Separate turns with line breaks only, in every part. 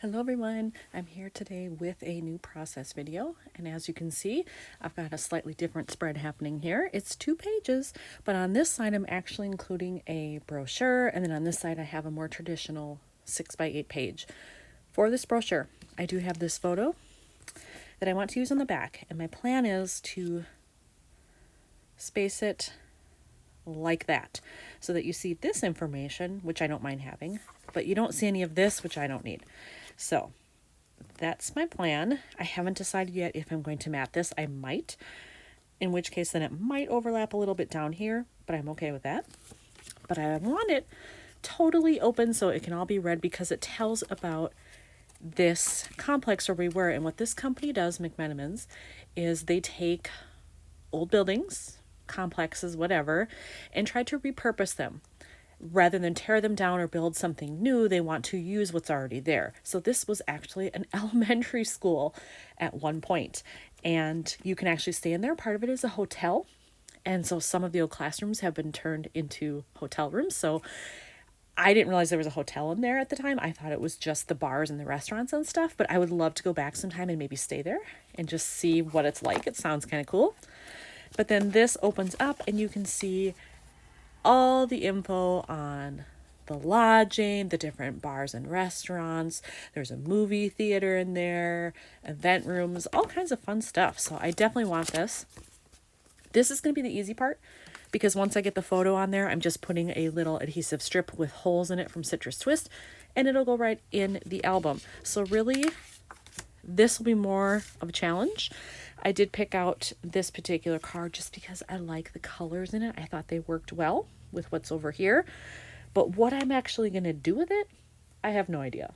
Hello everyone, I'm here today with a new process video, and as you can see I've got a slightly different spread happening here. It's 2 pages, but on this side I'm actually including a brochure, and then on this side I have a more traditional 6x8 page. For this brochure I do have this photo that I want to use on the back, and my plan is to space it like that so that you see this information, which I don't mind having, but you don't see any of this, which I don't need. So that's my plan. I haven't decided yet if I'm going to mat this. I might, in which case then it might overlap a little bit down here, but I'm okay with that. But I want it totally open so it can all be read, because it tells about this complex where we were. And what this company does, McMenamins, is they take old buildings, complexes, whatever, and try to repurpose them. Rather than tear them down or build something new, they want to use what's already there. So this was actually an elementary school at one point, and you can actually stay in there. Part of it is a hotel, and so some of the old classrooms have been turned into hotel rooms. So I didn't realize there was a hotel in there at the time. I thought it was just the bars and the restaurants and stuff, but I would love to go back sometime and maybe stay there and just see what it's like. It sounds kind of cool. But then this opens up and you can see all the info on the lodging, the different bars and restaurants. There's a movie theater in there, event rooms, all kinds of fun stuff. So I definitely want this. This is going to be the easy part, because once I get the photo on there, I'm just putting a little adhesive strip with holes in it from Citrus Twist, and it'll go right in the album. So really, this will be more of a challenge. I did pick out this particular card just because I like the colors in it. I thought they worked well with what's over here. But what I'm actually going to do with it, I have no idea.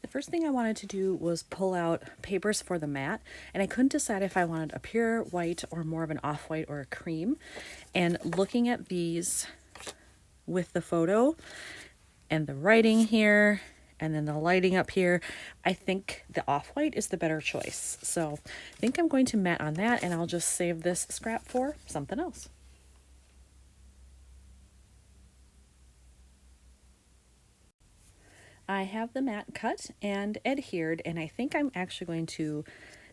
The first thing I wanted to do was pull out papers for the mat, and I couldn't decide if I wanted a pure white or more of an off-white or a cream. And looking at these with the photo and the writing here, and then the lighting up here, I think the off-white is the better choice. So I think I'm going to mat on that, and I'll just save this scrap for something else. I have the mat cut and adhered, and I think I'm actually going to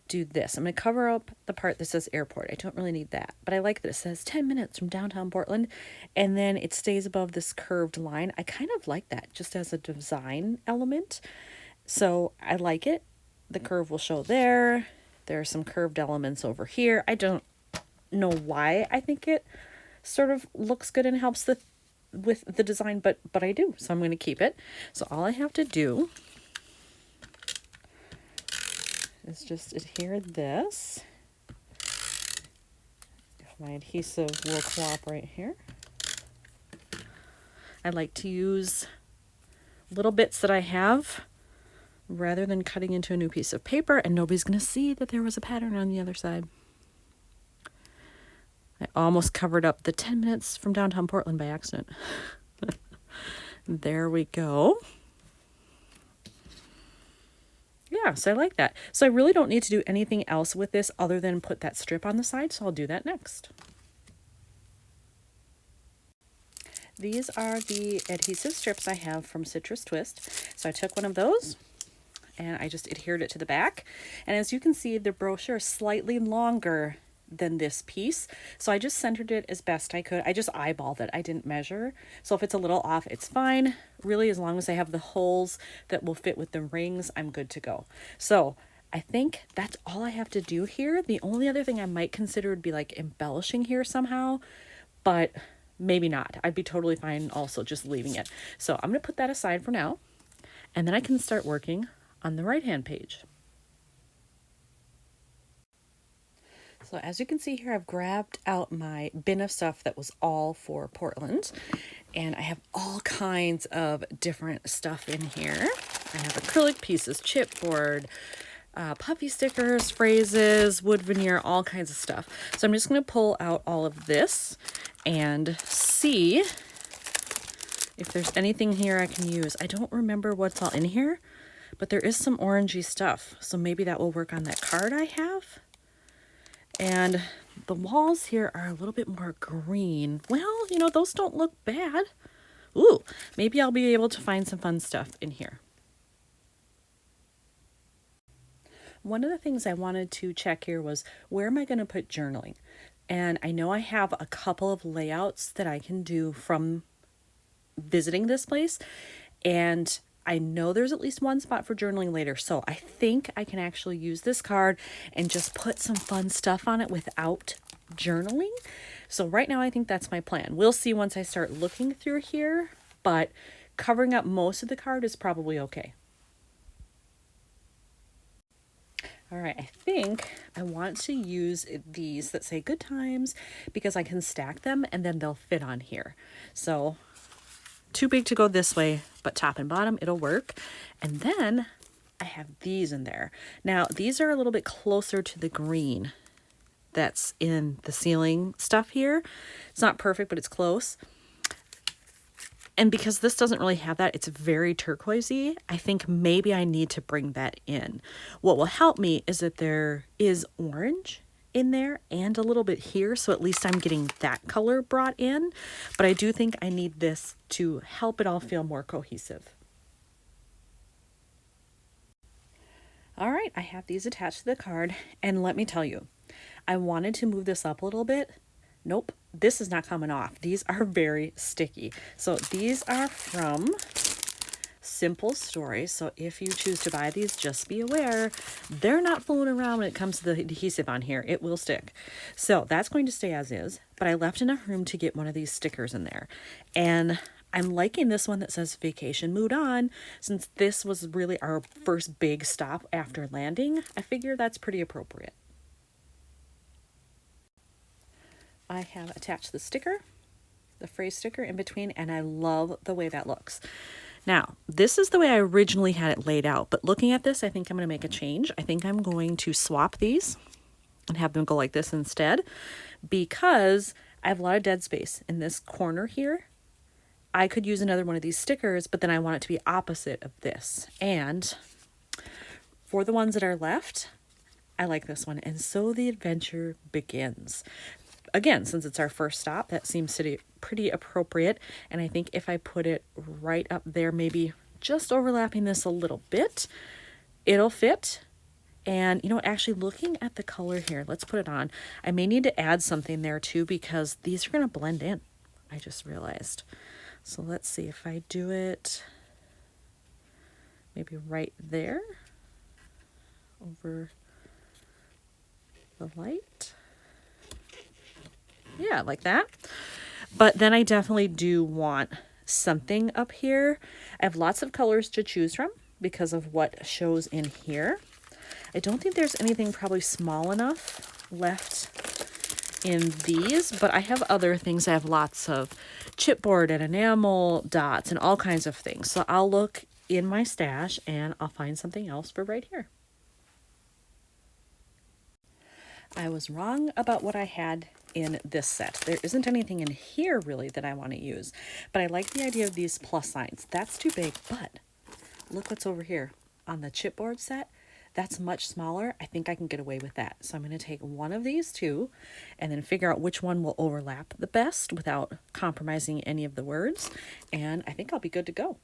do this. I'm going to cover up the part that says airport. I don't really need that, but I like that it says 10 minutes from downtown Portland, and then it stays above this curved line. I kind of like that just as a design element, so I like it. The curve will show there. There are some curved elements over here. I don't know why I think it sort of looks good and helps with the design, but I do, so I'm going to keep it. So all I have to do is just adhere this. If my adhesive will cooperate here. I like to use little bits that I have rather than cutting into a new piece of paper, and nobody's going to see that there was a pattern on the other side. I almost covered up the 10 minutes from downtown Portland by accident. There we go. Yeah, so I like that. So I really don't need to do anything else with this other than put that strip on the side, so I'll do that next. These are the adhesive strips I have from Citrus Twist. So I took one of those and I just adhered it to the back. And as you can see, the brochure is slightly longer than this piece, so I just centered it as best I could. I just eyeballed it. I didn't measure, so if it's a little off, it's fine. Really, as long as I have the holes that will fit with the rings, I'm good to go. So I think that's all I have to do here. The only other thing I might consider would be like embellishing here somehow, but maybe not. I'd be totally fine also just leaving it. So I'm going to put that aside for now, and then I can start working on the right-hand page. So as you can see here, I've grabbed out my bin of stuff that was all for Portland, and I have all kinds of different stuff in here. I have acrylic pieces, chipboard, puffy stickers, phrases, wood veneer, all kinds of stuff. So I'm just going to pull out all of this and see if there's anything here I can use. I don't remember what's all in here, but there is some orangey stuff, so maybe that will work on that card I have. And the walls here are a little bit more green. Well, you know, those don't look bad. Ooh, maybe I'll be able to find some fun stuff in here. One of the things I wanted to check here was, where am I going to put journaling? And I know I have a couple of layouts that I can do from visiting this place, and I know there's at least one spot for journaling later, so I think I can actually use this card and just put some fun stuff on it without journaling. So right now I think that's my plan. We'll see once I start looking through here, but covering up most of the card is probably okay. All right, I think I want to use these that say good times because I can stack them and then they'll fit on here. So too big to go this way, but top and bottom, it'll work. And then I have these in there. Now, these are a little bit closer to the green that's in the ceiling stuff here. It's not perfect, but it's close. And because this doesn't really have that, it's very turquoisey, I think maybe I need to bring that in. What will help me is that there is orange in there and a little bit here, so at least I'm getting that color brought in. But I do think I need this to help it all feel more cohesive. All right, I have these attached to the card, and let me tell you, I wanted to move this up a little bit. Nope, this is not coming off. These are very sticky. So these are from Simple Stories. So if you choose to buy these, just be aware, they're not fooling around when it comes to the adhesive on here. It will stick. So that's going to stay as is, but I left enough room to get one of these stickers in there. And I'm liking this one that says Vacation Mood On. Since this was really our first big stop after landing, I figure that's pretty appropriate. I have attached the sticker, the phrase sticker in between, and I love the way that looks. Now, this is the way I originally had it laid out, but looking at this, I think I'm going to make a change. I think I'm going to swap these and have them go like this instead, because I have a lot of dead space in this corner here. I could use another one of these stickers, but then I want it to be opposite of this. And for the ones that are left, I like this one. And so the adventure begins. Again, since it's our first stop, that seems to be pretty appropriate. And I think if I put it right up there, maybe just overlapping this a little bit, it'll fit. And, you know, actually looking at the color here, let's put it on. I may need to add something there too, because these are going to blend in. I just realized. So let's see if I do it maybe right there over the light. Yeah, like that. But then I definitely do want something up here. I have lots of colors to choose from because of what shows in here. I don't think there's anything probably small enough left in these, but I have other things. I have lots of chipboard and enamel dots and all kinds of things. So I'll look in my stash and I'll find something else for right here. I was wrong about what I had in this set. There isn't anything in here really that I want to use, but I like the idea of these plus signs. That's too big, but look what's over here on the chipboard set. That's much smaller. I think I can get away with that. So I'm going to take one of these two and then figure out which one will overlap the best without compromising any of the words. And I think I'll be good to go.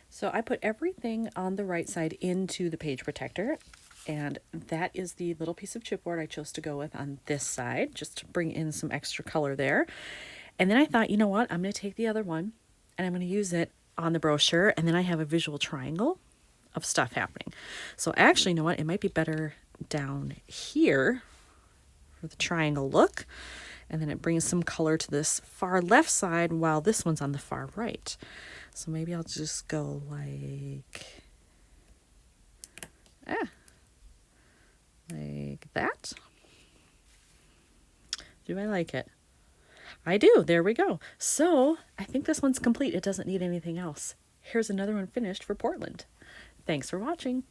So I put everything on the right side into the page protector. And that is the little piece of chipboard I chose to go with on this side, just to bring in some extra color there. And then I thought, you know what? I'm going to take the other one and I'm going to use it on the brochure. And then I have a visual triangle of stuff happening. So actually, you know what? It might be better down here for the triangle look. And then it brings some color to this far left side while this one's on the far right. So maybe I'll just go like, like that. Do I like it? I do. There we go. So I think this one's complete. It doesn't need anything else. Here's another one finished for Portland. Thanks for watching.